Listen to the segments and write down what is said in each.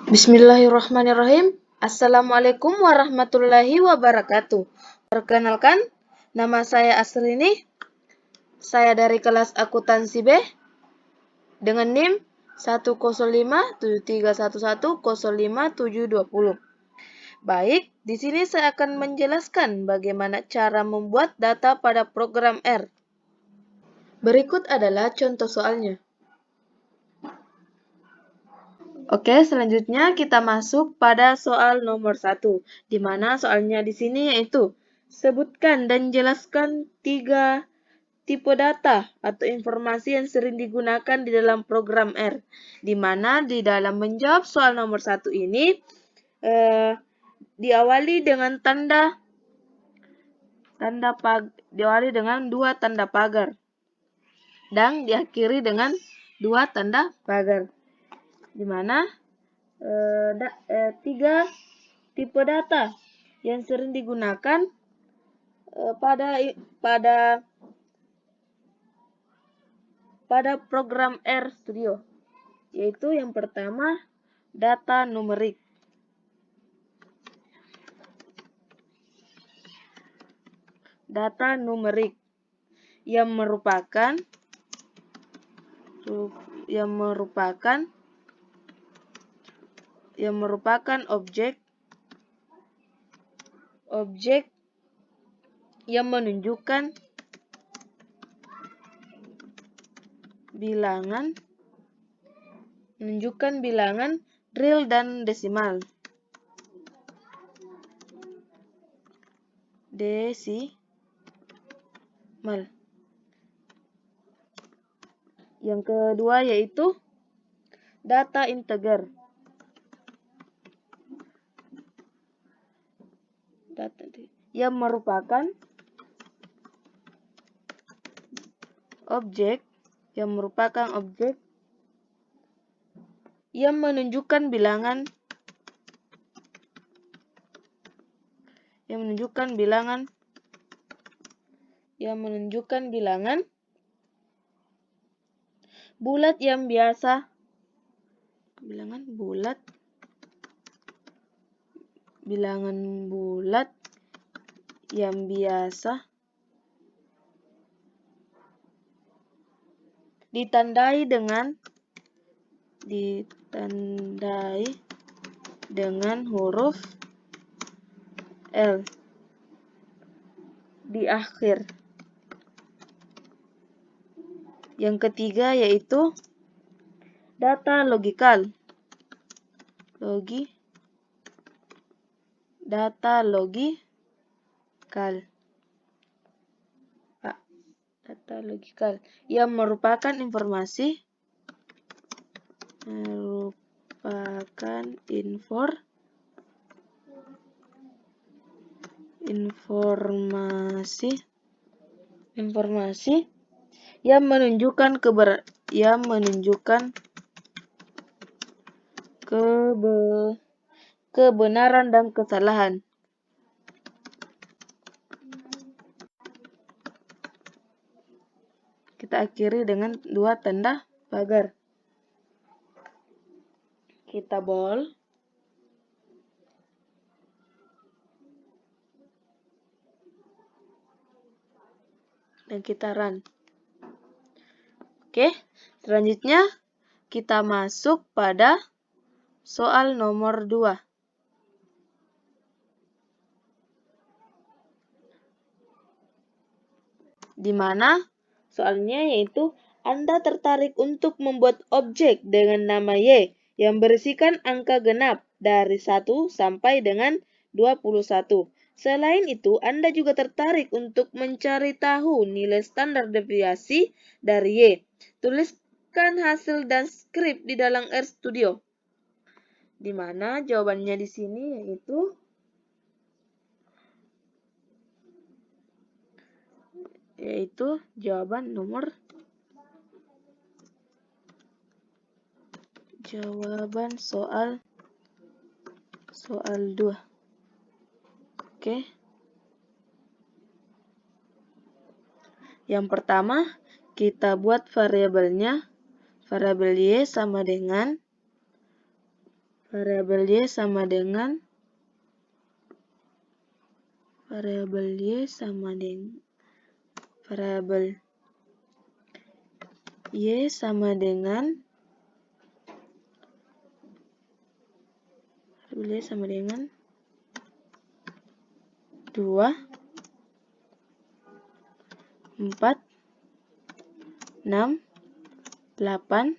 Bismillahirrahmanirrahim. Assalamualaikum warahmatullahi wabarakatuh. Perkenalkan, nama saya Asrini. Saya dari kelas akuntansi B dengan NIM 1057311055720. Baik, di sini saya akan menjelaskan bagaimana cara membuat data pada program R. Berikut adalah contoh soalnya. Oke, selanjutnya kita masuk pada soal nomor 1, di mana soalnya di sini yaitu sebutkan dan jelaskan 3 tipe data atau informasi yang sering digunakan di dalam program R, di mana di dalam menjawab soal nomor 1 ini diawali dengan diawali dengan 2 tanda pagar dan diakhiri dengan 2 tanda pagar. Di mana 3 tipe data yang sering digunakan pada program R Studio, yaitu yang pertama data numerik. Data numerik yang merupakan objek yang menunjukkan bilangan real dan desimal. Yang kedua yaitu data integer. Yang merupakan objek yang menunjukkan bilangan bulat yang biasa ditandai dengan huruf L di akhir. Yang ketiga yaitu data logikal. Yang merupakan informasi yang menunjukkan kebenaran dan kesalahan. Kita akhiri dengan 2 tanda pagar. Kita bold. Dan kita run. Oke, selanjutnya kita masuk pada soal nomor 2. Di mana soalnya yaitu Anda tertarik untuk membuat objek dengan nama Y yang berisikan angka genap dari 1 sampai dengan 21. Selain itu, Anda juga tertarik untuk mencari tahu nilai standar deviasi dari Y. Tuliskan hasil dan skrip di dalam R Studio. Di mana jawabannya di sini yaitu jawaban soal 2. Oke. Yang pertama, kita buat variabelnya. Variabel Y sama dengan variabel Y sama dengan variabel Y sama dengan variabel Y sama dengan 2, 4, 6, 8,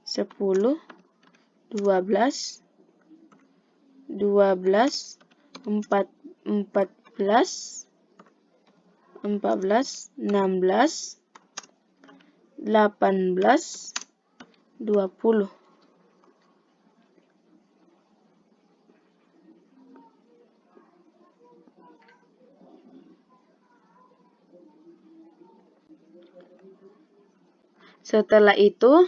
10, 12, 14, 16, 18, 20. Setelah itu,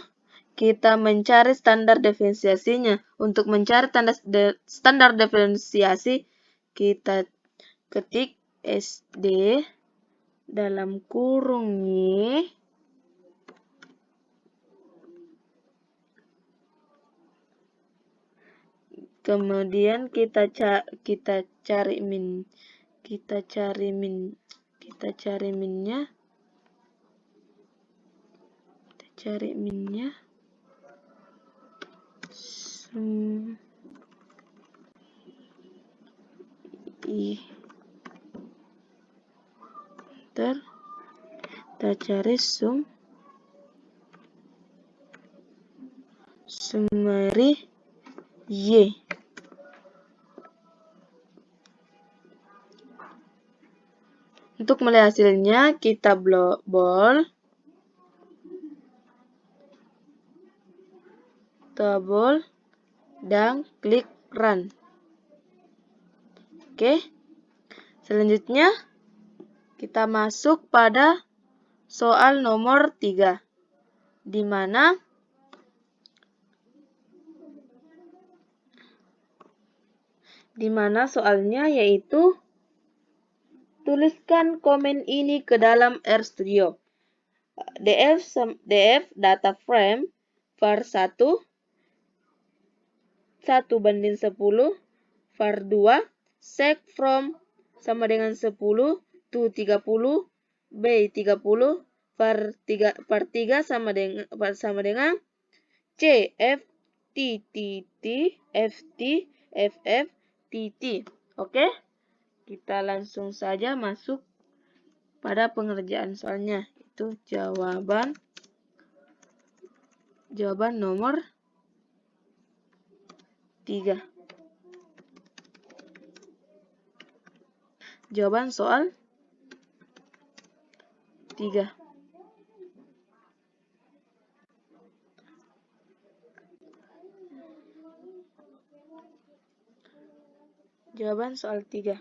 kita mencari standar diferensiasinya. Untuk mencari standar diferensiasi, kita ketik SD dalam kurung Y kemudian kita cari minnya kita cari summary Y. Untuk melihat hasilnya, kita bold, dan klik run. Oke. Selanjutnya, kita masuk pada soal nomor 3. Di mana soalnya yaitu tuliskan komen ini ke dalam RStudio. df data frame var 1 1:10, var 2 sec from sama dengan 10 to 30, b 30, var 3 sama dengan c f ff tt. Oke, kita langsung saja masuk pada pengerjaan soalnya. Itu jawaban nomor 3. Jawaban soal 3. Jawaban soal 3.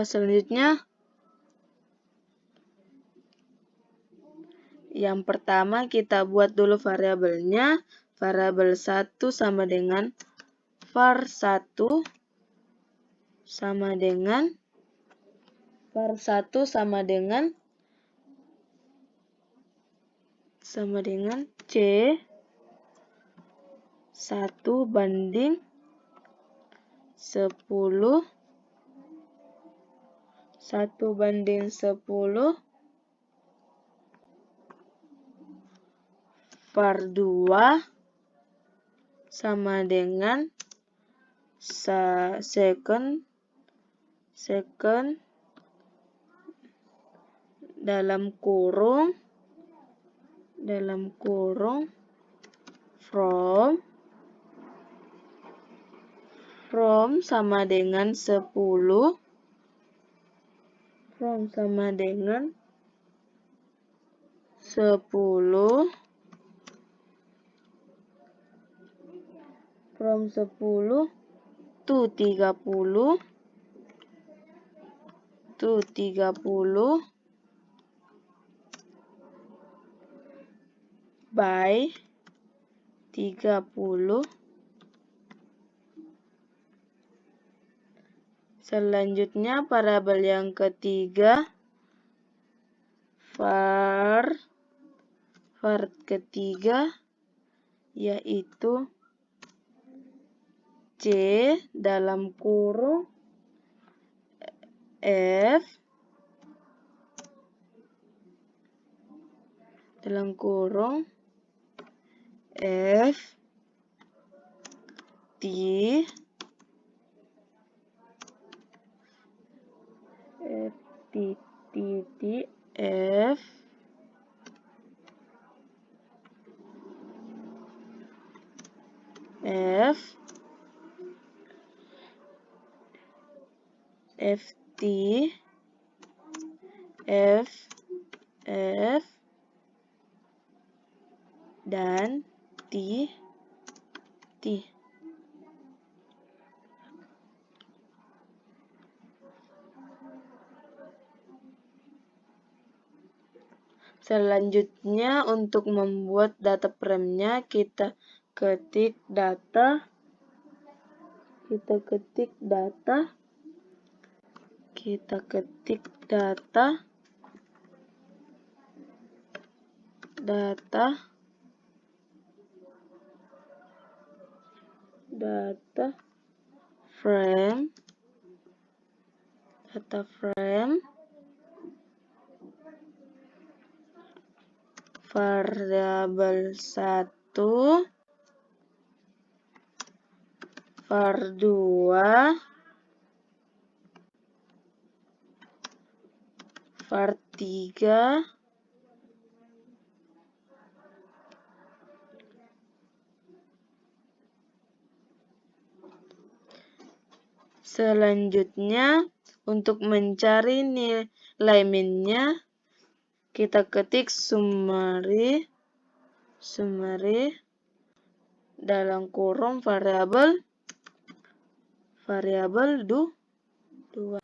Selanjutnya, yang pertama kita buat dulu variabelnya. Variabel 1 sama dengan var 1 sama dengan C 1:10 var 2 sama dengan second dalam kurung from sama dengan 10 from 10 to 30 by 30. Selanjutnya variabel yang ketiga var ketiga yaitu C dalam kurung F dalam kurung F T titik F FT F dan T. Selanjutnya untuk membuat data frame-nya kita ketik data frame variabel 1 var2 var3 selanjutnya untuk mencari nilai min-nya kita ketik summary dalam kurung variabel 2.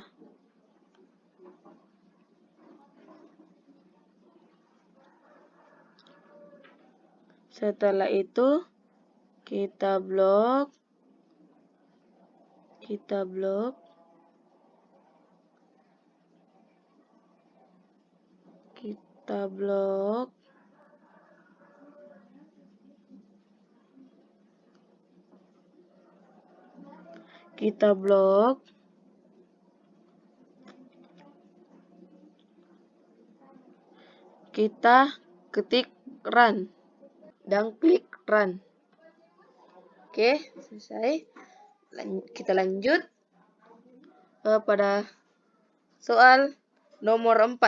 Setelah itu kita blok kita ketik run dan klik run. Oke, selesai. Kita lanjut pada soal nomor 4.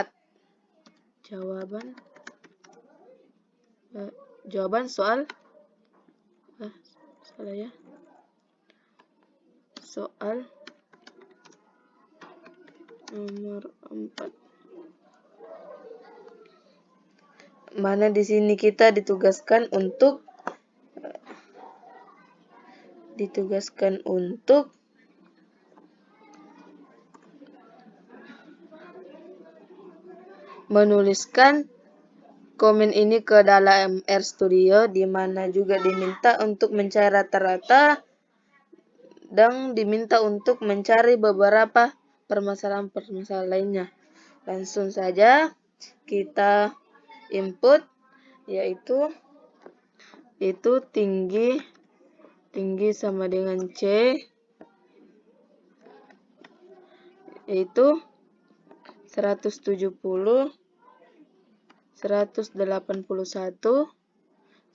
Jawaban soal soal nomor 4. Mana di sini kita ditugaskan untuk menuliskan komen ini ke dalam RStudio, di mana juga diminta untuk mencari rata-rata dan diminta untuk mencari beberapa permasalahan lainnya. Langsung saja kita input, yaitu tinggi sama dengan C, yaitu 170, 181,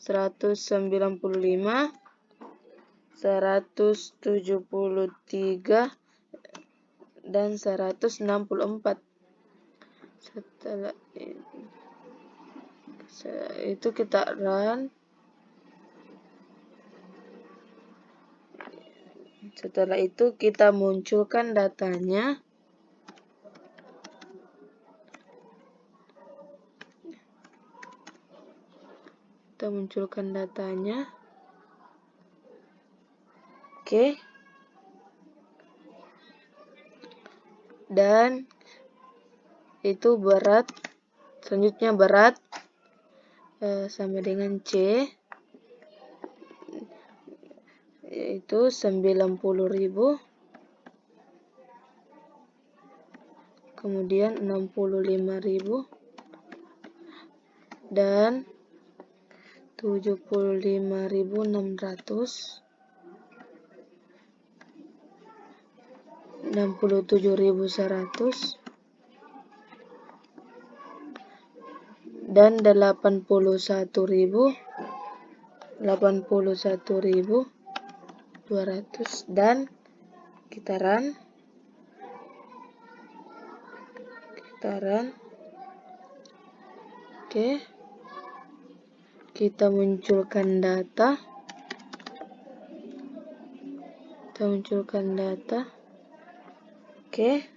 195, 173, dan 164. Setelah itu kita run. Setelah itu kita munculkan datanya. Oke. Dan itu berat. Selanjutnya berat sama dengan C, yaitu 90.000. Kemudian 65.000 dan 75.600, 67.100, dan 81.200, dan kita run. Oke, kita munculkan data. Oke,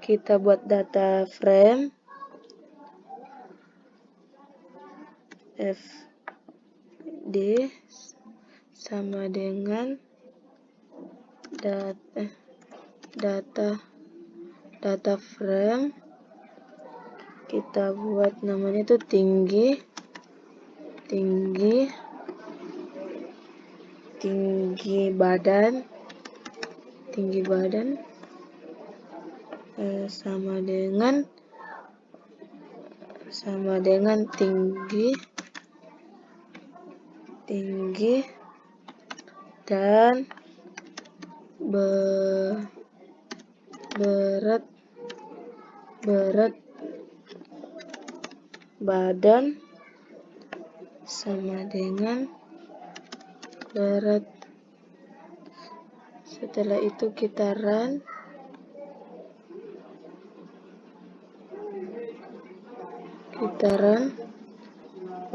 kita buat data frame fd sama dengan data frame, kita buat namanya itu tinggi badan sama dengan tinggi dan berat badan sama dengan berat. Setelah itu kita run.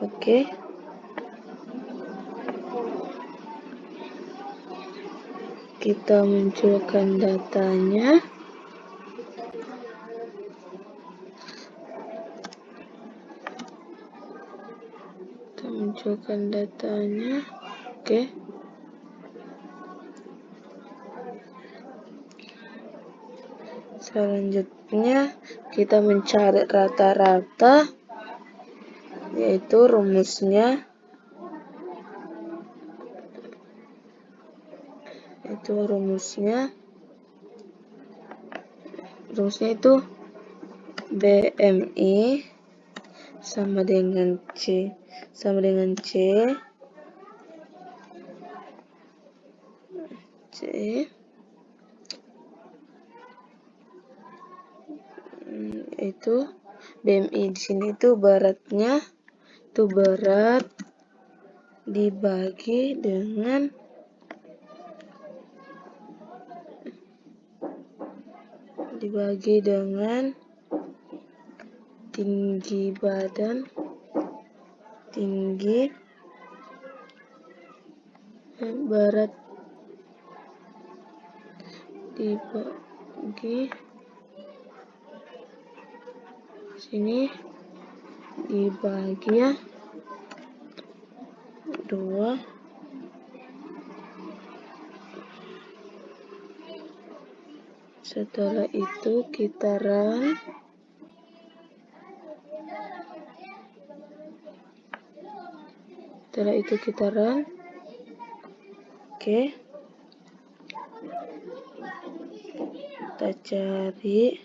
Oke. Kita munculkan datanya. Oke. Selanjutnya kita mencari rata-rata, yaitu rumusnya itu BMI sama dengan C itu BMI di sini itu beratnya berat dibagi dengan tinggi badan berat dibagi sini dibagi 2. Setelah itu kita run. Oke. Kita cari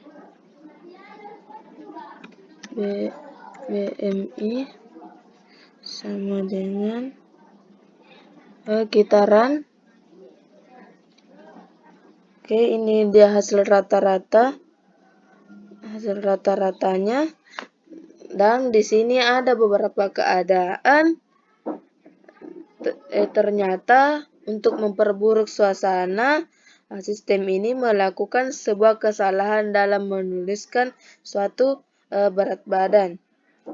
BMI sama dengan kita run. Oke, ini dia hasil rata-ratanya. Dan di sini ada beberapa keadaan. Ternyata untuk memperburuk suasana, sistem ini melakukan sebuah kesalahan dalam menuliskan suatu berat badan,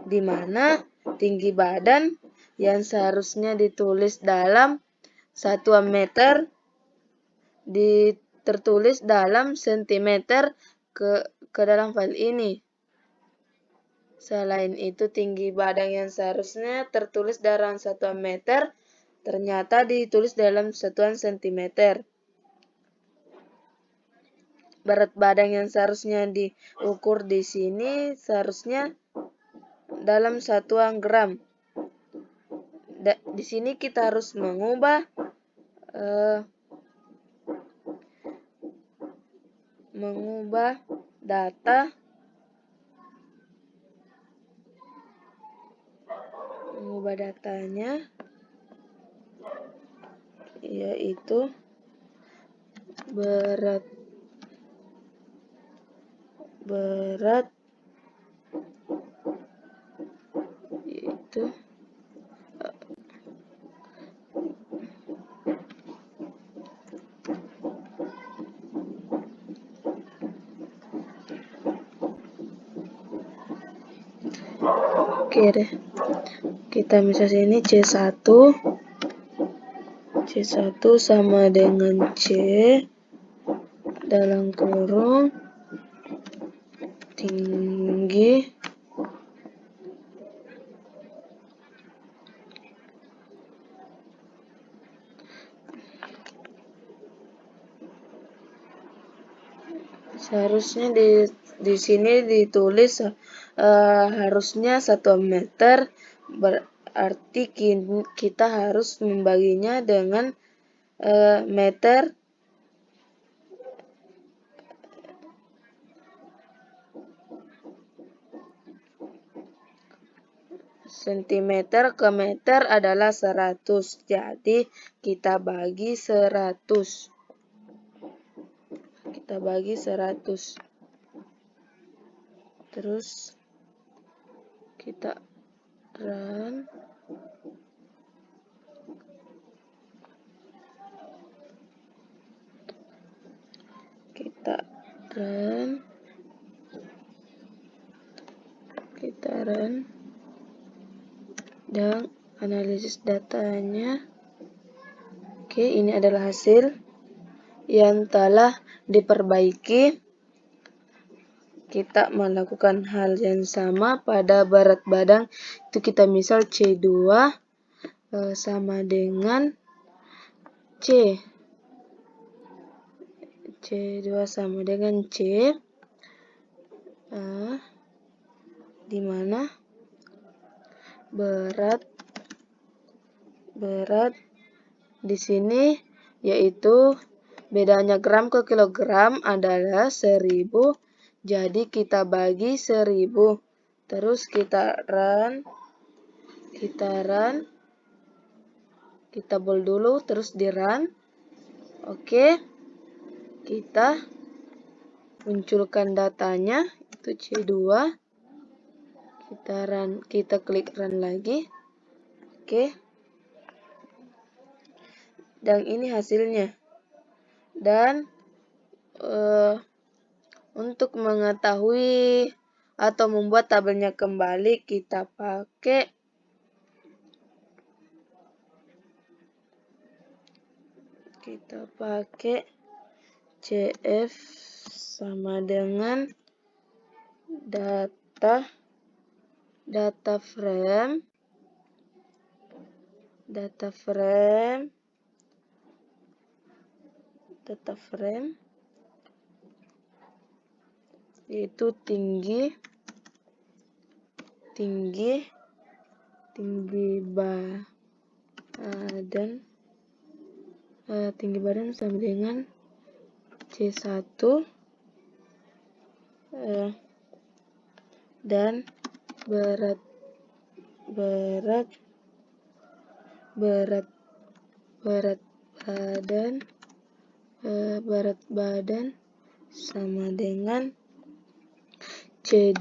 di mana tinggi badan yang seharusnya ditulis dalam satuan meter tertulis dalam sentimeter ke dalam file ini. Selain itu, tinggi badan yang seharusnya tertulis dalam satuan meter ternyata ditulis dalam satuan sentimeter. Berat badan yang seharusnya diukur di sini seharusnya dalam satuan gram. Di sini kita harus mengubah mengubah data datanya, yaitu berat yaitu oke deh, kita misal sini C1 sama dengan C dalam kurung tinggi seharusnya di sini ditulis harusnya 1 meter, berarti kita harus membaginya dengan meter sentimeter ke meter adalah 100. Jadi kita bagi 100. Terus kita run. Dan analisis datanya. Oke, ini adalah hasil yang telah diperbaiki. Kita melakukan hal yang sama pada berat badan. Itu kita misal C2 sama dengan C. C2 sama dengan C. Di mana berat di sini yaitu bedanya gram ke kilogram adalah 1000. Jadi kita bagi 1000. Terus kita run. Kita bold dulu terus di run. Oke. Kita munculkan datanya itu C2. Kita klik run lagi. Oke. Dan ini hasilnya. Dan untuk mengetahui atau membuat tabelnya kembali, kita pakai CF sama dengan data frame yaitu tinggi badan sama dengan C1 dan berat badan sama dengan C2.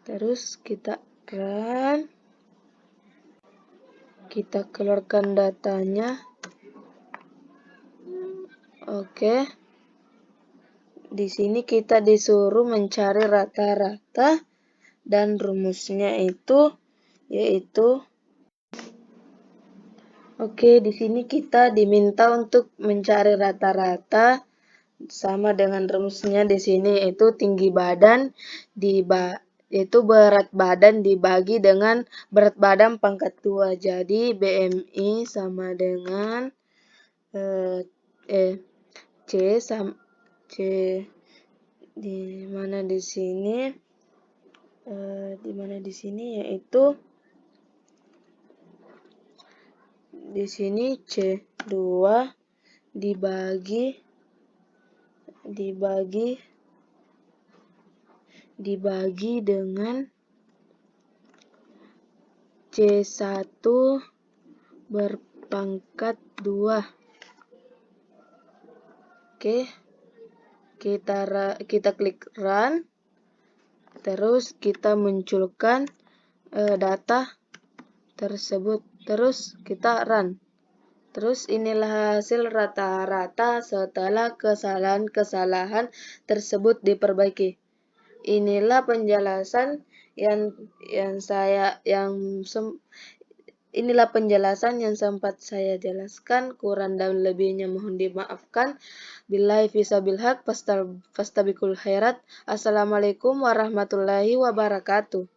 Terus kita run. Kita keluarkan datanya. Oke. Di sini kita disuruh mencari rata-rata dan rumusnya itu yaitu di sini kita diminta untuk mencari rata-rata sama dengan rumusnya di sini yaitu tinggi badan yaitu berat badan dibagi dengan berat badan pangkat 2. Jadi BMI sama dengan C di mana di sini yaitu di sini C2 dibagi dengan C1 berpangkat 2. Oke, kita klik run, terus kita munculkan data tersebut, terus kita run. Terus inilah hasil rata-rata setelah kesalahan-kesalahan tersebut diperbaiki. Inilah penjelasan yang sempat saya jelaskan. Kurang dan lebihnya mohon dimaafkan. Billahi fisabil haq, fastabiqul khairat. Assalamualaikum warahmatullahi wabarakatuh.